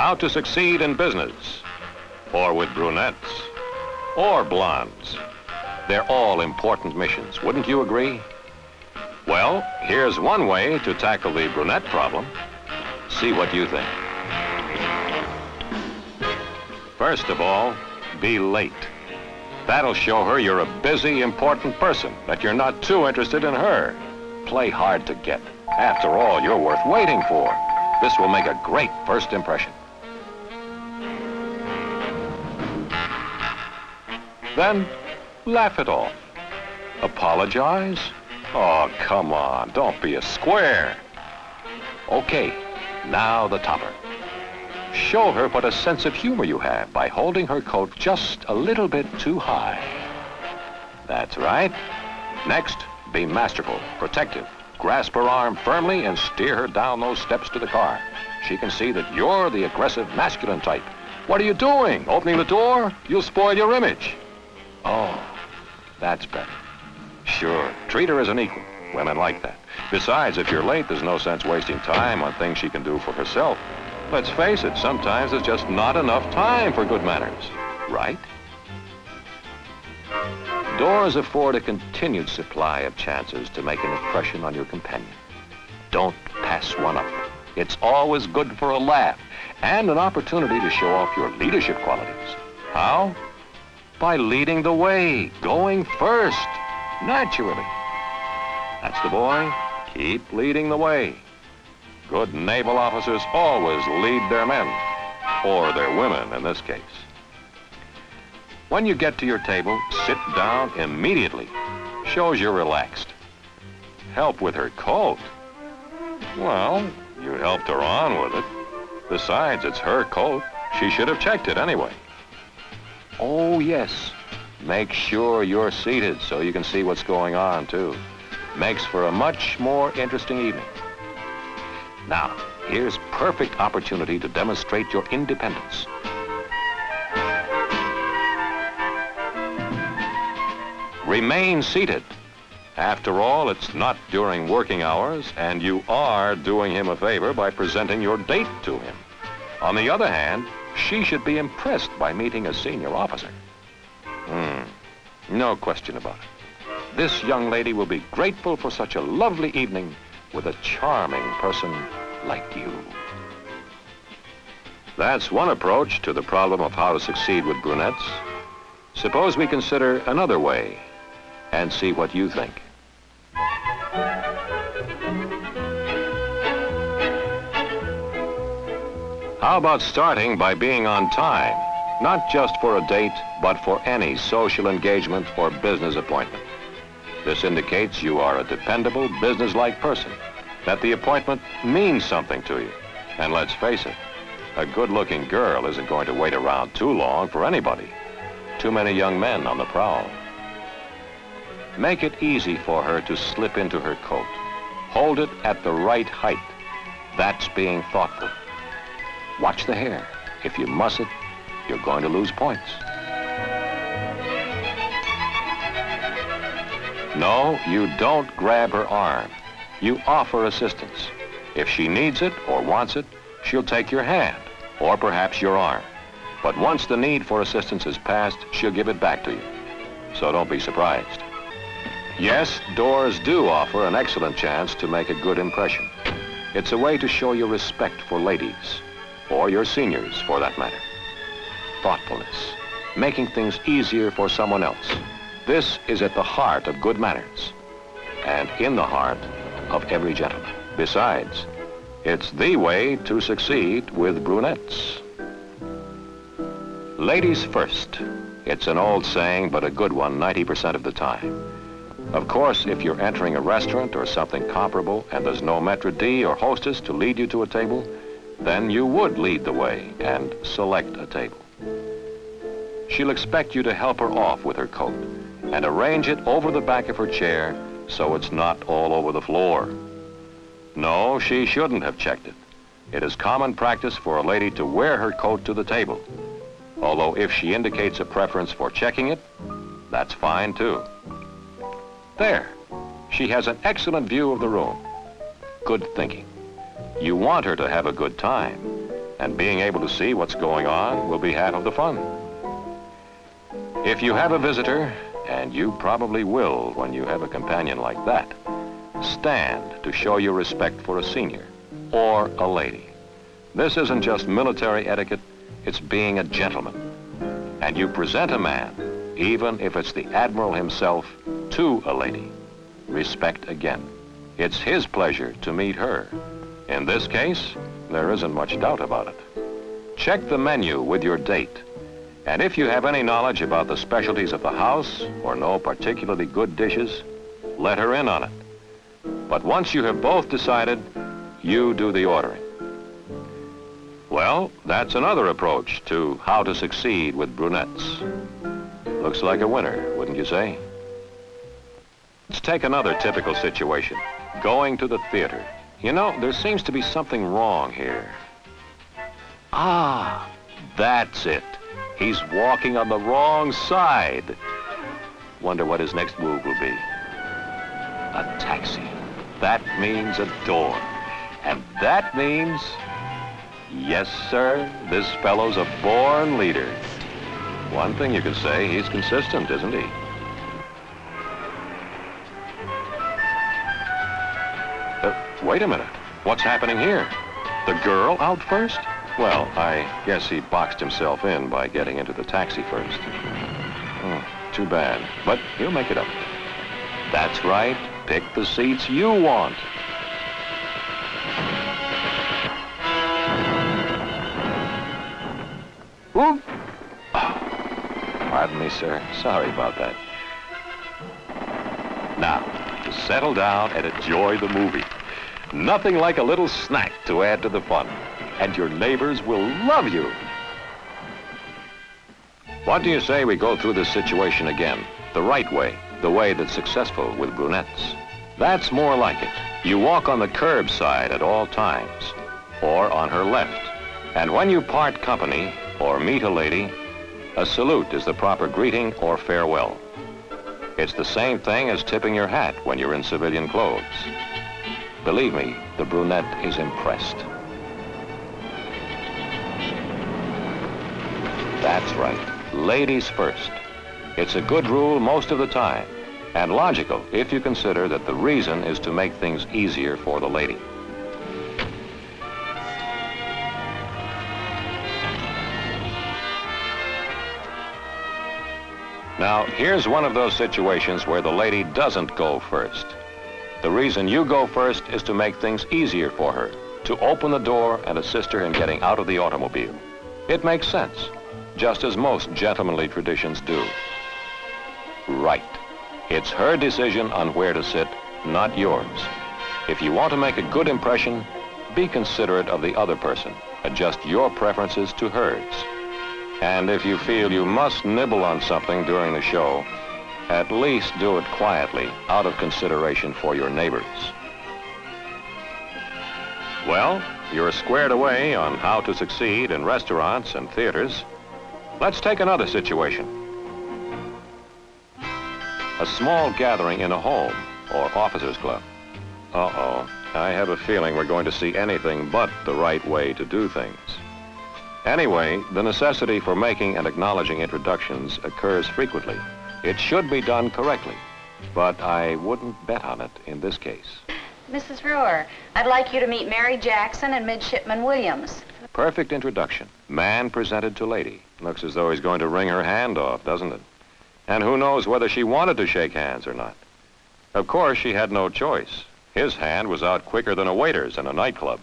How to succeed in business, or with brunettes, or blondes. They're all important missions, wouldn't you agree? Well, here's one way to tackle the brunette problem. See what you think. First of all, be late. That'll show her you're a busy, important person, that you're not too interested in her. Play hard to get. After all, you're worth waiting for. This will make a great first impression. Then, laugh it off. Apologize? Oh, come on, don't be a square. Okay, now the topper. Show her what a sense of humor you have by holding her coat just a little bit too high. That's right. Next, be masterful, protective. Grasp her arm firmly and steer her down those steps to the car. She can see that you're the aggressive masculine type. What are you doing? Opening the door? You'll spoil your image. Oh, that's better. Sure, treat her as an equal. Women like that. Besides, if you're late, there's no sense wasting time on things she can do for herself. Let's face it, sometimes there's just not enough time for good manners, right? Doors afford a continued supply of chances to make an impression on your companion. Don't pass one up. It's always good for a laugh and an opportunity to show off your leadership qualities. How? By leading the way, going first, naturally. That's the boy. Keep leading the way. Good naval officers always lead their men, or their women in this case. When you get to your table, sit down immediately. Shows you're relaxed. Help with her coat. Well, you helped her on with it. Besides, it's her coat. She should have checked it anyway. Oh, yes. Make sure you're seated so you can see what's going on, too. Makes for a much more interesting evening. Now, here's perfect opportunity to demonstrate your independence. Remain seated. After all, it's not during working hours, and you are doing him a favor by presenting your date to him. On the other hand, she should be impressed by meeting a senior officer. No question about it. This young lady will be grateful for such a lovely evening with a charming person like you. That's one approach to the problem of how to succeed with brunettes. Suppose we consider another way and see what you think. How about starting by being on time, not just for a date, but for any social engagement or business appointment? This indicates you are a dependable, businesslike person, that the appointment means something to you. And let's face it, a good-looking girl isn't going to wait around too long for anybody. Too many young men on the prowl. Make it easy for her to slip into her coat. Hold it at the right height. That's being thoughtful. Watch the hair. If you muss it, you're going to lose points. No, you don't grab her arm. You offer assistance. If she needs it or wants it, she'll take your hand, or perhaps your arm. But once the need for assistance is past, she'll give it back to you. So don't be surprised. Yes, doors do offer an excellent chance to make a good impression. It's a way to show your respect for ladies, or your seniors for that matter. Thoughtfulness, making things easier for someone else. This is at the heart of good manners, and in the heart of every gentleman. Besides, it's the way to succeed with brunettes. Ladies first. It's an old saying, but a good one 90% of the time. Of course, if you're entering a restaurant or something comparable and there's no maitre d' or hostess to lead you to a table, then you would lead the way and select a table. She'll expect you to help her off with her coat and arrange it over the back of her chair so it's not all over the floor. No, she shouldn't have checked it. It is common practice for a lady to wear her coat to the table. Although if she indicates a preference for checking it, that's fine too. There, she has an excellent view of the room. Good thinking. You want her to have a good time. and being able to see what's going on will be half of the fun. If you have a visitor, and you probably will when you have a companion like that, stand to show your respect for a senior or a lady. This isn't just military etiquette, it's being a gentleman. And you present a man, even if it's the Admiral himself, to a lady. Respect again. It's his pleasure to meet her. In this case, there isn't much doubt about it. Check the menu with your date. And if you have any knowledge about the specialties of the house or know particularly good dishes, let her in on it. But once you have both decided, you do the ordering. Well, that's another approach to how to succeed with brunettes. Looks like a winner, wouldn't you say? Let's take another typical situation. Going to the theater. You know, there seems to be something wrong here. Ah, that's it. He's walking on the wrong side. Wonder what his next move will be. A taxi. That means a door. And that means... Yes, sir, this fellow's a born leader. One thing you could say, he's consistent, isn't he? Wait a minute. What's happening here? The girl out first? Well, I guess he boxed himself in by getting into the taxi first. Oh, too bad. But he'll make it up. That's right. Pick the seats you want. Whoop! Oh, pardon me, sir. Sorry about that. Now, to settle down and enjoy the movie. Nothing like a little snack to add to the fun. And your neighbors will love you. What do you say we go through this situation again? The right way, the way that's successful with brunettes. That's more like it. You walk on the curb side at all times, or on her left. And when you part company or meet a lady, a salute is the proper greeting or farewell. It's the same thing as tipping your hat when you're in civilian clothes. Believe me, the brunette is impressed. That's right. Ladies first. It's a good rule most of the time, and logical if you consider that the reason is to make things easier for the lady. Now, here's one of those situations where the lady doesn't go first. The reason you go first is to make things easier for her, to open the door and assist her in getting out of the automobile. It makes sense, just as most gentlemanly traditions do. Right. It's her decision on where to sit, not yours. If you want to make a good impression, be considerate of the other person. Adjust your preferences to hers. And if you feel you must nibble on something during the show, at least do it quietly, out of consideration for your neighbors. Well, you're squared away on how to succeed in restaurants and theaters. Let's take another situation. A small gathering in a home or officers' club. Uh-oh, I have a feeling we're going to see anything but the right way to do things. Anyway, the necessity for making and acknowledging introductions occurs frequently. It should be done correctly, but I wouldn't bet on it in this case. Mrs. Rohr, I'd like you to meet Mary Jackson and Midshipman Williams. Perfect introduction. Man presented to lady. Looks as though he's going to wring her hand off, doesn't it? And who knows whether she wanted to shake hands or not. Of course, she had no choice. His hand was out quicker than a waiter's in a nightclub.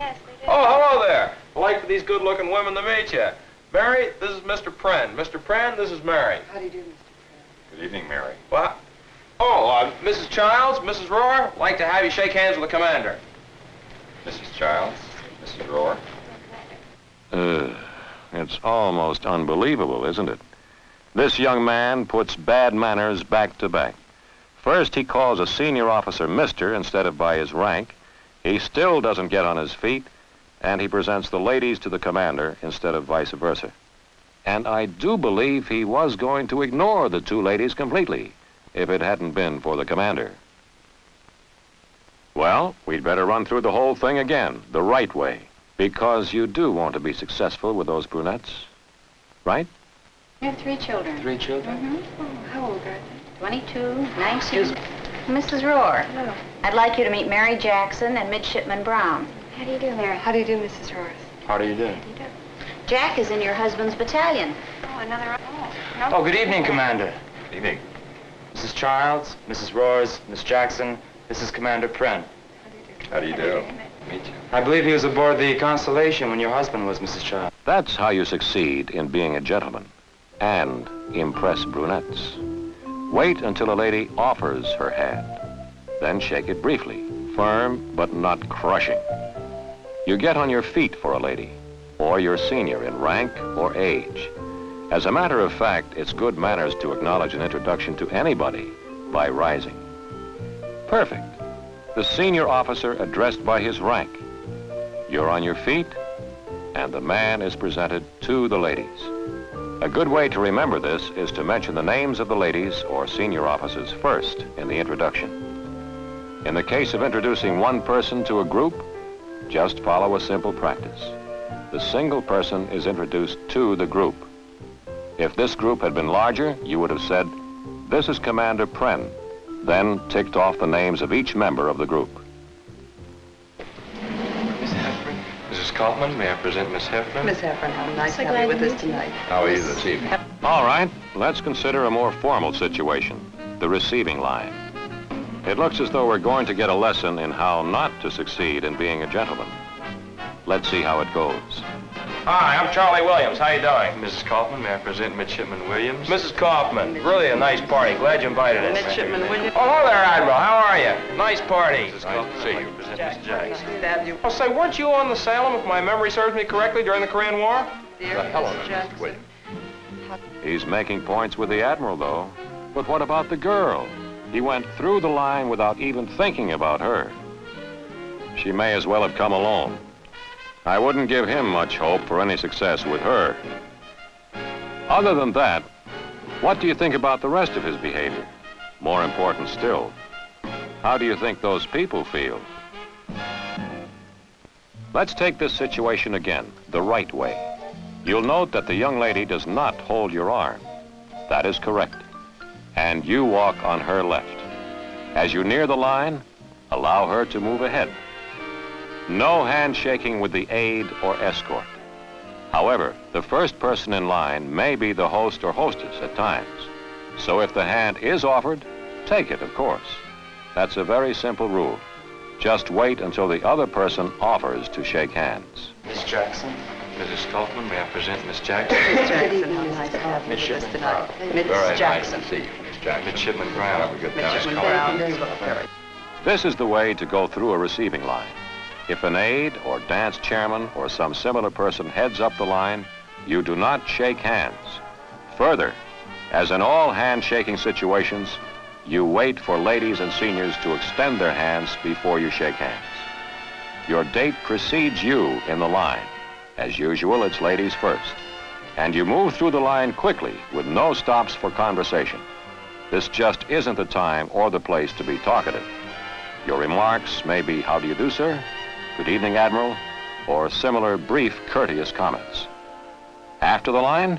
Yes, they did. Oh, hello there. I'd like for these good-looking women to meet you. Mary, this is Mr. Pren. Mr. Pren, this is Mary. How do you do, Mr. Pren? Good evening, Mary. What? Oh, Mrs. Childs, Mrs. Rohr, I'd like to have you shake hands with the commander. Mrs. Childs, Mrs. Rohr. It's almost unbelievable, isn't it? This young man puts bad manners back to back. First, he calls a senior officer Mr. instead of by his rank. He still doesn't get on his feet, and he presents the ladies to the commander instead of vice versa. And I do believe he was going to ignore the two ladies completely if it hadn't been for the commander. Well, we'd better run through the whole thing again, the right way. Because you do want to be successful with those brunettes, right? You have 3 children. 3 children? Mm-hmm. Oh, how old are they? 22, 19. Mrs. Rohr, Hello. I'd like you to meet Mary Jackson and Midshipman Brown. How do you do, Mary? How do you do, Mrs. Rohr? How do you do? Jack is in your husband's battalion. Oh, another... Oh, good evening, Commander. Good evening. Mrs. Childs, Mrs. Roars, Miss Jackson, this is Commander Pren. How do you do? Meet you. I believe he was aboard the Constellation when your husband was, Mrs. Childs. That's how you succeed in being a gentleman and impress brunettes. Wait until a lady offers her hand. Then shake it briefly, firm but not crushing. You get on your feet for a lady, or your senior in rank or age. As a matter of fact, it's good manners to acknowledge an introduction to anybody by rising. Perfect. The senior officer addressed by his rank. You're on your feet, and the man is presented to the ladies. A good way to remember this is to mention the names of the ladies or senior officers first in the introduction. In the case of introducing one person to a group, just follow a simple practice. The single person is introduced to the group. If this group had been larger, you would have said, "This is Commander Pren," then ticked off the names of each member of the group. Miss Heffron. Mrs. Kaufman, may I present Miss Heffron? Miss Heffron, how nice So to have glad you with to us meet you. tonight. How are you this evening? All right, let's consider a more formal situation, the receiving line. It looks as though we're going to get a lesson in how not to succeed in being a gentleman. Let's see how it goes. Hi, I'm Charlie Williams. How you doing? Mrs. Kaufman, may I present Midshipman Williams? Mrs. Kaufman, really a nice party. Glad you invited us. Midshipman Williams. Oh, hello there, Admiral. How are you? Nice party. Mrs. Kaufman, may I present Miss Jackson? Oh, say, weren't you on the Salem, if my memory serves me correctly, during the Korean War? Dear Mrs. Jackson. He's making points with the Admiral, though. But what about the girl? He went through the line without even thinking about her. She may as well have come alone. I wouldn't give him much hope for any success with her. Other than that, what do you think about the rest of his behavior? More important still, how do you think those people feel? Let's take this situation again, the right way. You'll note that the young lady does not hold your arm. That is correct. And you walk on her left. As you near the line, allow her to move ahead. No handshaking with the aide or escort. However, the first person in line may be the host or hostess at times. So if the hand is offered, take it, of course. That's a very simple rule. Just wait until the other person offers to shake hands. Miss Jackson? Mrs. Kaufman, may I present Miss Jackson? Miss Jackson, how nice to have you with us tonight. Miss Jackson. see you, Miss Jackson. Midshipman Brown. Midshipman Brown. Very This is the way to go through a receiving line. If an aide or dance chairman or some similar person heads up the line, you do not shake hands. Further, as in all handshaking situations, you wait for ladies and seniors to extend their hands before you shake hands. Your date precedes you in the line. As usual, it's ladies first. And you move through the line quickly with no stops for conversation. This just isn't the time or the place to be talkative. Your remarks may be, "How do you do, sir?" "Good evening, Admiral," or similar brief, courteous comments. After the line?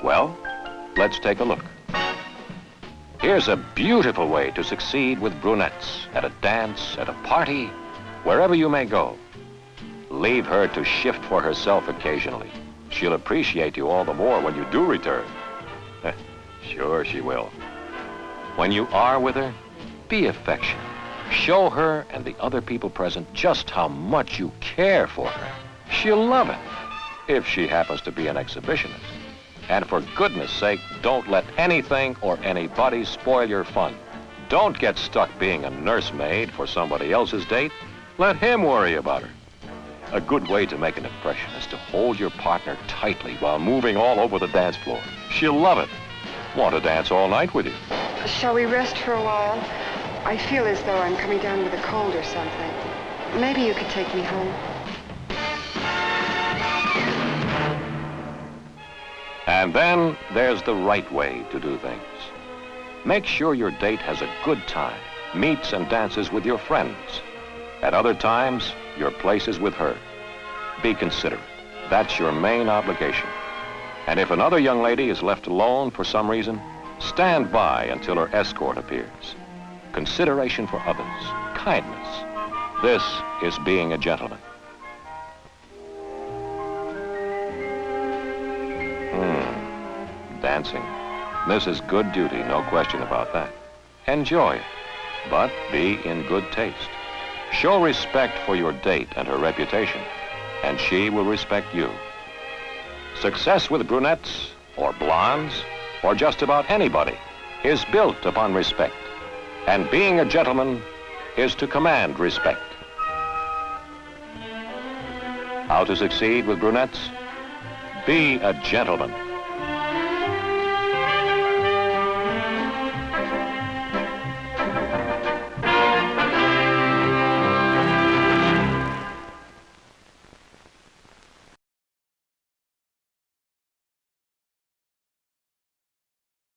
Well, let's take a look. Here's a beautiful way to succeed with brunettes at a dance, at a party, wherever you may go. Leave her to shift for herself occasionally. She'll appreciate you all the more when you do return. Sure she will. When you are with her, be affectionate. Show her and the other people present just how much you care for her. She'll love it, if she happens to be an exhibitionist. And for goodness sake, don't let anything or anybody spoil your fun. Don't get stuck being a nursemaid for somebody else's date. Let him worry about her. A good way to make an impression is to hold your partner tightly while moving all over the dance floor. She'll love it. Want to dance all night with you. Shall we rest for a while? I feel as though I'm coming down with a cold or something. Maybe you could take me home. And then there's the right way to do things. Make sure your date has a good time, meets and dances with your friends. At other times, your place is with her. be considerate. That's your main obligation. And if another young lady is left alone for some reason, stand by until her escort appears. Consideration for others, kindness. This is being a gentleman. Dancing. This is good duty, no question about that. Enjoy it, but be in good taste. Show respect for your date and her reputation, and she will respect you. Success with brunettes, or blondes, or just about anybody, is built upon respect. And being a gentleman is to command respect. How to succeed with brunettes? Be a gentleman.